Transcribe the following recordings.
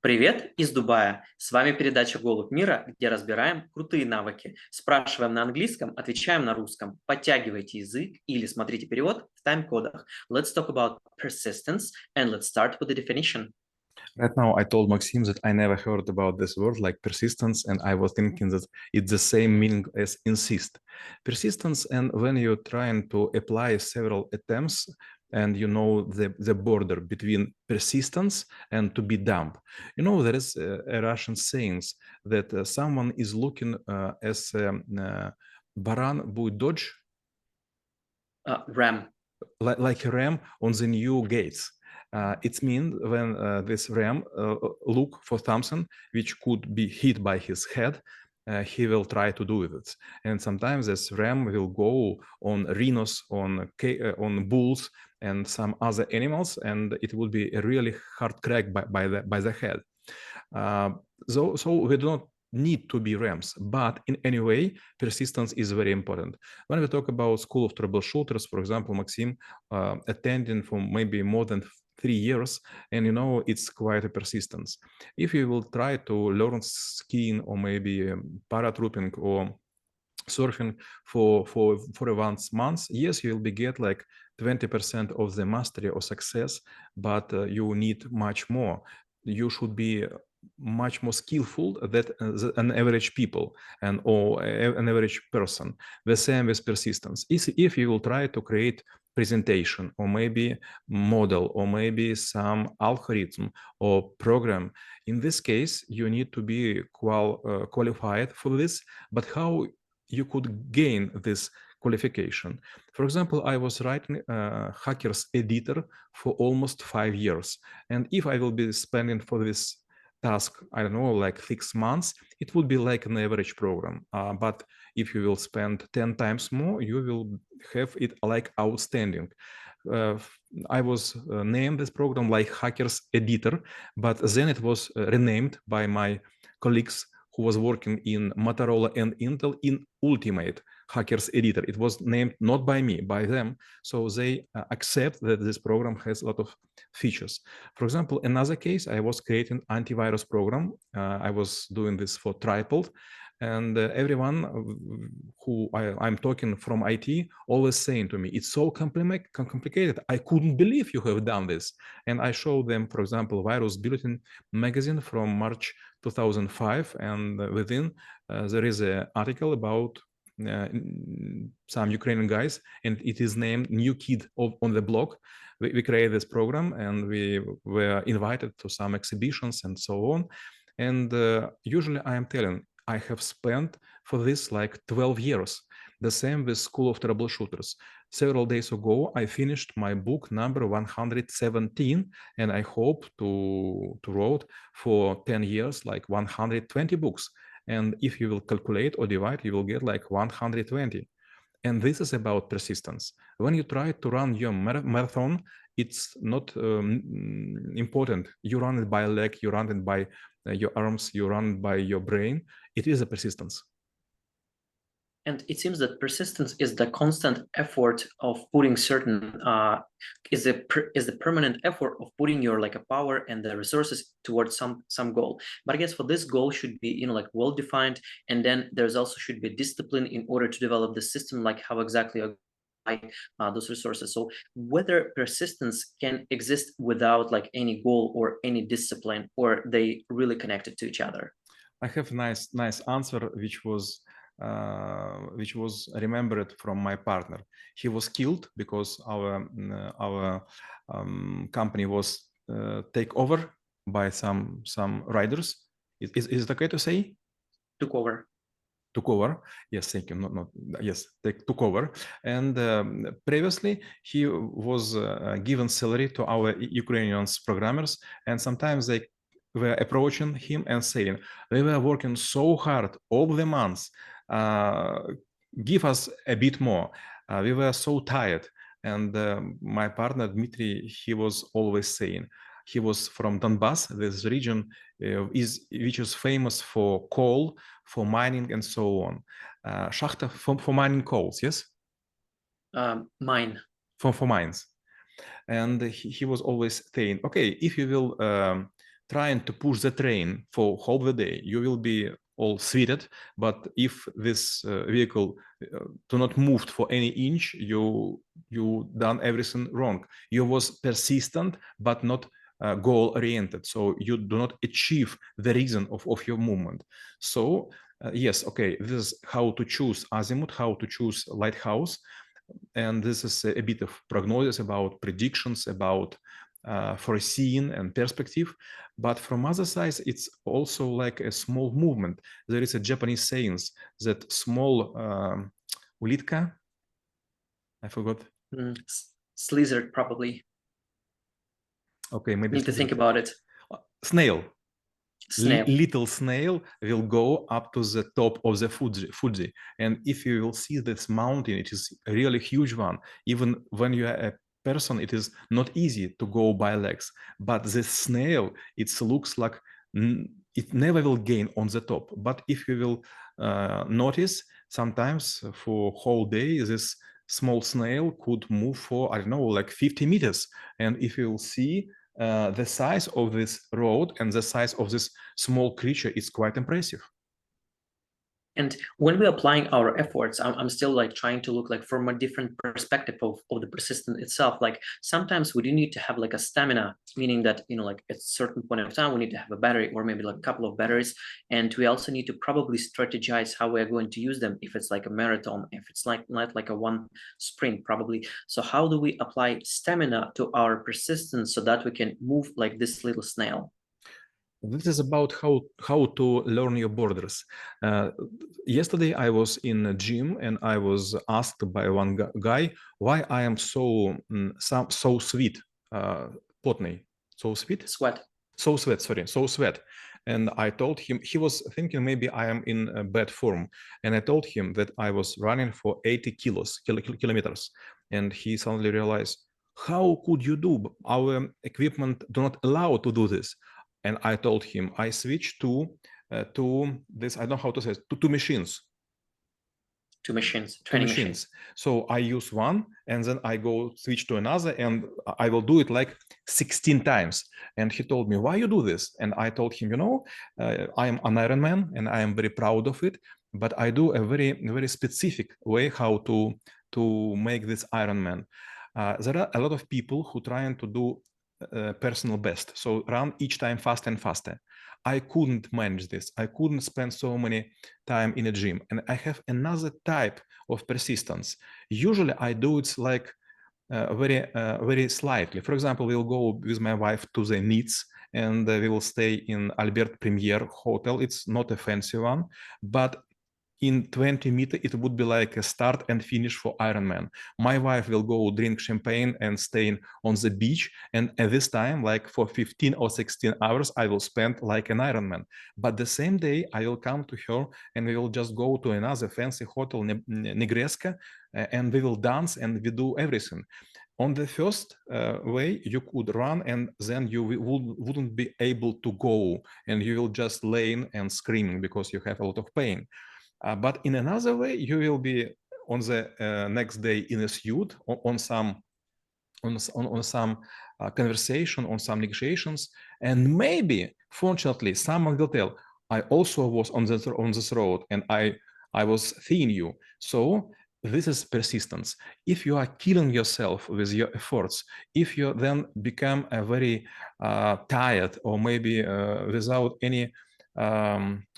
Привет из Дубая. С вами передача «Голубь мира», где разбираем крутые навыки. Спрашиваем на английском, отвечаем на русском. Подтягивайте язык или смотрите перевод в тайм-кодах. Let's talk about persistence and let's start with the definition. Right now, I told Maxim that I never heard about this word like persistence, and I was thinking that it's the same meaning as insist. Persistence, and when you're trying to apply several attempts, and you know the border between persistence and to be dumb. You know, there is a Russian saying that someone is looking as Baran будет dodge, Ram. like a ram on the new gates. It means when this ram look for something which could be hit by his head, he will try to do it. And sometimes this ram will go on rhinos, on bulls, and some other animals, and it will be a really hard crack by the head. So we do not need to be rams, but in any way, persistence is very important. When we talk about school of troubleshooters, for example, Maxim attending for maybe more than 3 years, and you know it's quite a persistence. If you will try to learn skiing or maybe paratrooping or surfing for 1 month, yes, you will be get like 20% of the mastery or success, but you need much more. You should be much more skillful than an average people or an average person. The same with persistence. If you will try to create presentation or maybe model or maybe some algorithm or program, in this case you need to be qualified for this. But how you could gain this qualification? For example, I was writing Hackers editor for almost 5 years, and if I will be spending for this task, I don't know, like 6 months, it would be like an average program. But if you will spend 10 times more, you will have it like outstanding. I was named this program like Hackers Editor, but then it was renamed by my colleagues who was working in Motorola and Intel in Ultimate Hackers Editor. It was named not by me, by them. So they accept that this program has a lot of features. For example, another case, I was creating antivirus program. I was doing this for Triple, and everyone who I'm talking from IT always saying to me, it's so complicated. I couldn't believe you have done this. And I showed them, for example, Virus Bulletin magazine from March 2005, and within there is an article about some Ukrainian guys, and it is named New Kid on the Block. We created this program, and we were invited to some exhibitions and so on. And usually I am telling, I have spent for this like 12 years. The same with School of Troubleshooters. Several days ago, I finished my book number 117, and I hope to write for 10 years like 120 books. And if you will calculate or divide, you will get like 120. And this is about persistence. When you try to run your marathon, it's not important. You run it by leg, you run it by your arms, you run it by your brain. It is a persistence. And it seems that persistence is the constant effort of putting certain is the permanent effort of putting your like a power and the resources towards some goal. But I guess for this goal should be like well defined, and then there's also should be discipline in order to develop the system, like how exactly those resources. So whether persistence can exist without like any goal or any discipline, or they really connected to each other. I have a nice answer, which was remembered from my partner. He was killed because our company was take over by some riders. Is it okay to say? Took over. Took over. Yes, thank you. Not yes, took over. And previously he was given salary to our Ukrainian programmers, and sometimes they were approaching him and saying, "We were working so hard all the months. Give us a bit more. We were so tired." And my partner Dmitry, he was always saying, he was from Donbass, this region which is famous for coal, for mining, and so on. Shachta for mining coals, yes? Mine. For mines. And he was always saying, okay, if you will trying to push the train for whole the day, you will be all sweated. But if this vehicle do not move for any inch, you done everything wrong. You was persistent but not goal oriented, so you do not achieve the reason of your movement. So yes, okay, this is how to choose azimuth, how to choose lighthouse, and this is a bit of prognosis about predictions, about foreseeing and perspective. But from other side, it's also like a small movement. There is a Japanese saying that small ulitka, I forgot. Lizard, probably. Okay, maybe need to think about it. Snail. Snail. Little snail will go up to the top of the Fuji. And if you will see this mountain, it is a really huge one. Even when you are a person, it is not easy to go by legs. But the snail, it looks like it never will gain on the top. But if you will notice, sometimes for whole day, this small snail could move for, I don't know, like 50 meters. And if you will see, the size of this road and the size of this small creature is quite impressive. And when we're applying our efforts, I'm still like trying to look like from a different perspective of the persistence itself. Like sometimes we do need to have like a stamina, meaning that, you know, like at a certain point of time, we need to have a battery or maybe like a couple of batteries. And we also need to probably strategize how we're going to use them. If it's like a marathon, if it's like not like a one sprint, probably. So how do we apply stamina to our persistence so that we can move like this little snail? This is about how to learn your borders. Yesterday I was in a gym and I was asked by one guy why I am so sweet, potny, so sweet, so sweat. And I told him, he was thinking maybe I am in a bad form, and I told him that I was running for 80 kilometers, and he suddenly realized, how could you do? Our equipment do not allow to do this. And I told him I switched to this, I don't know how to say it, to two machines. Two machines. So I use one and then I go switch to another and I will do it like 16 times. And he told me, why you do this? And I told him, you know, I am an Ironman and I am very proud of it, but I do a very specific way how to make this Ironman. There are a lot of people who trying to do personal best, so run each time faster and faster. I couldn't manage this. I couldn't spend so many time in a gym, and I have another type of persistence. Usually I do it like very slightly. For example, we'll go with my wife to the Nice and we will stay in Albert Premier Hotel. It's not a fancy one, but in 20 meters, it would be like a start and finish for Ironman. My wife will go drink champagne and stay on the beach. And at this time, like for 15 or 16 hours, I will spend like an Ironman. But the same day, I will come to her and we will just go to another fancy hotel, Negreska, and we will dance and we do everything. On the first way, you could run and then you wouldn't be able to go and you will just laying and screaming because you have a lot of pain. But in another way, you will be on the next day in a suit on some conversation, on some negotiations, and maybe, fortunately, someone will tell, I also was on this road, and I was seeing you. So this is persistence. If you are killing yourself with your efforts, if you then become a very tired or maybe without any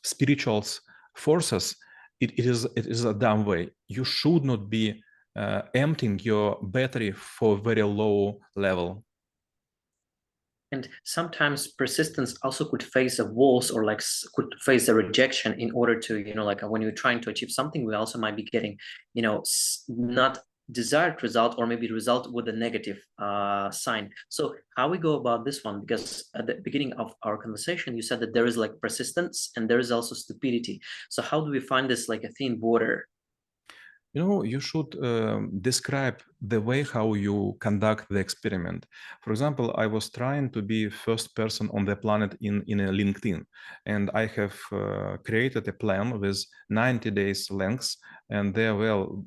spiritual forces, it is a dumb way. You should not be emptying your battery for very low level. And sometimes persistence also could face a walls or like could face a rejection in order to, you know, like when you're trying to achieve something, we also might be getting, you know, not desired result or maybe result with a negative sign. So how we go about this one? Because at the beginning of our conversation, you said that there is like persistence and there is also stupidity. So how do we find this like a thin border? You should describe the way how you conduct the experiment. For example, I was trying to be first person on the planet in a LinkedIn, and I have created a plan with 90 days length, and there will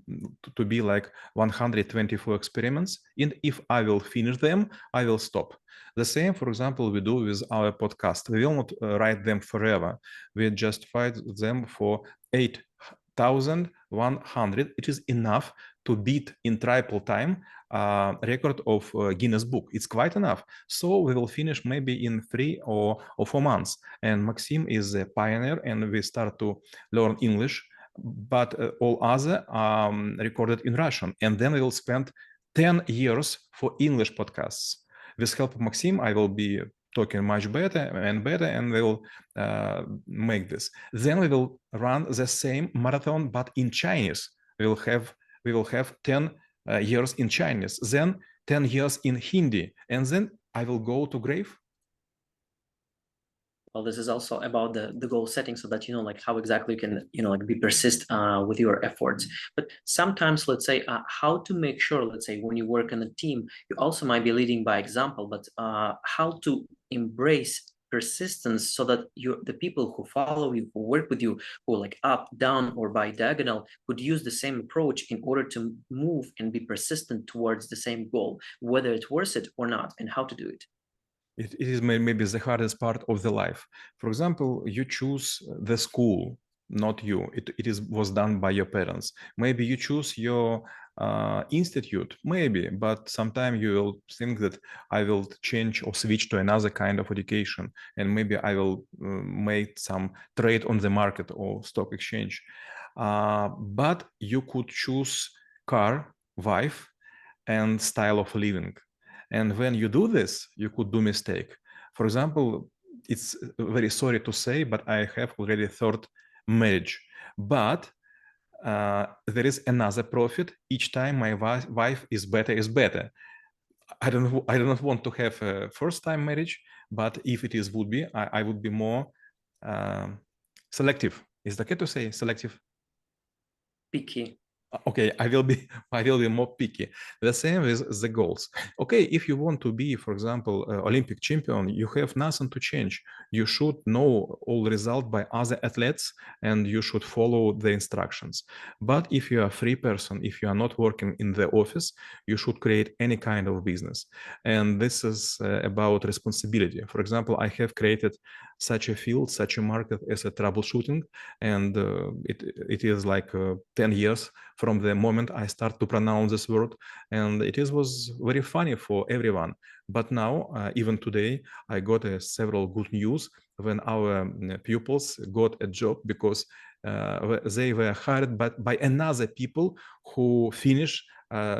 to be like 124 experiments. And if I will finish them, I will stop. The same, for example, we do with our podcast. We will not write them forever. We just write them for 8,100. It is enough to beat in triple time record of Guinness Book. It's quite enough. So we will finish maybe in 3 or 4 months. And Maxim is a pioneer, and we start to learn English, but all other recorded in Russian. And then we will spend 10 years for English podcasts. With help of Maxim, I will be talking much better, and we will make this. Then we will run the same marathon, but in Chinese. We will have 10 years in Chinese, then 10 years in Hindi, and then I will go to grave. Well, this is also about the goal setting, so that like how exactly you can like be persist with your efforts. But sometimes, let's say, how to make sure, let's say, when you work in a team, you also might be leading by example, but how to embrace persistence so that the people who follow you, who work with you, who like up, down, or by diagonal, could use the same approach in order to move and be persistent towards the same goal, whether it's worth it or not, and how to do it. It is maybe the hardest part of the life. For example, you choose the school, not you. It was done by your parents. Maybe you choose your institute, maybe, but sometime you will think that I will change or switch to another kind of education, and maybe I will make some trade on the market or stock exchange. But you could choose car, wife, and style of living. And when you do this, you could do mistake. For example, it's very sorry to say, but I have already third marriage. But there is another profit. Each time my wife is better. I do not want to have a first time marriage, but if it would be, I would be more selective. Is that okay to say selective? Picky. Okay, I will be more picky. The same with the goals. Okay, if you want to be, for example, Olympic champion, you have nothing to change. You should know all result by other athletes, and you should follow the instructions. But if you are a free person, if you are not working in the office, you should create any kind of business. And this is about responsibility. For example, I have created such a field, such a market as a troubleshooting, and it is like 10 years from the moment I start to pronounce this word, and was very funny for everyone. But now, even today, I got several good news when our pupils got a job, because they were hired by another people who finished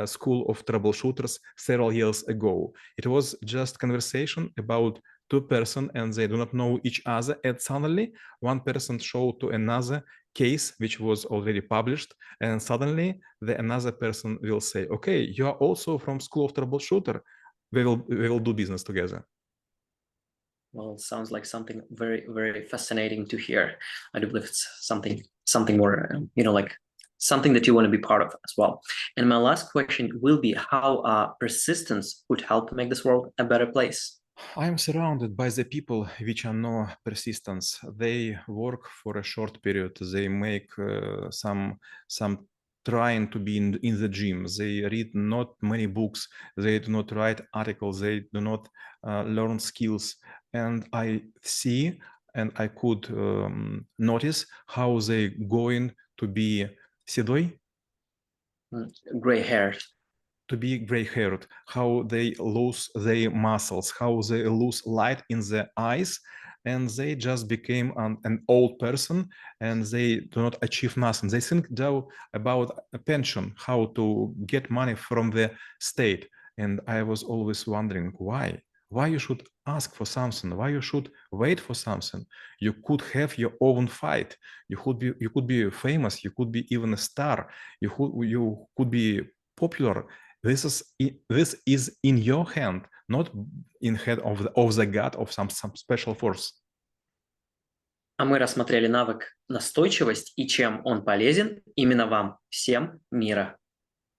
school of troubleshooters several years ago. It was just conversation about two person, and they do not know each other, and suddenly one person showed to another case which was already published, and suddenly another person will say, okay, you are also from school of troubleshooter, we will do business together. Well, it sounds like something very, very fascinating to hear. I do believe it's something more, like something that you want to be part of as well. And my last question will be how persistence would help make this world a better place. I am surrounded by the people which are no persistence. They work for a short period. They make some trying to be in the gym. They read not many books. They do not write articles. They do not learn skills. And I see and I could notice how they going to be седой. Gray hair. To be gray-haired, how they lose their muscles, how they lose light in their eyes, and they just became an old person, and they do not achieve nothing. They think about a pension, how to get money from the state. And I was always wondering why you should ask for something, why you should wait for something. You could have your own fight. You could be famous. You could be even a star. You could be popular. This is in your hand, not in head of the god of some special force. А мы рассмотрели навык настойчивость и чем он полезен именно вам. Всем мира!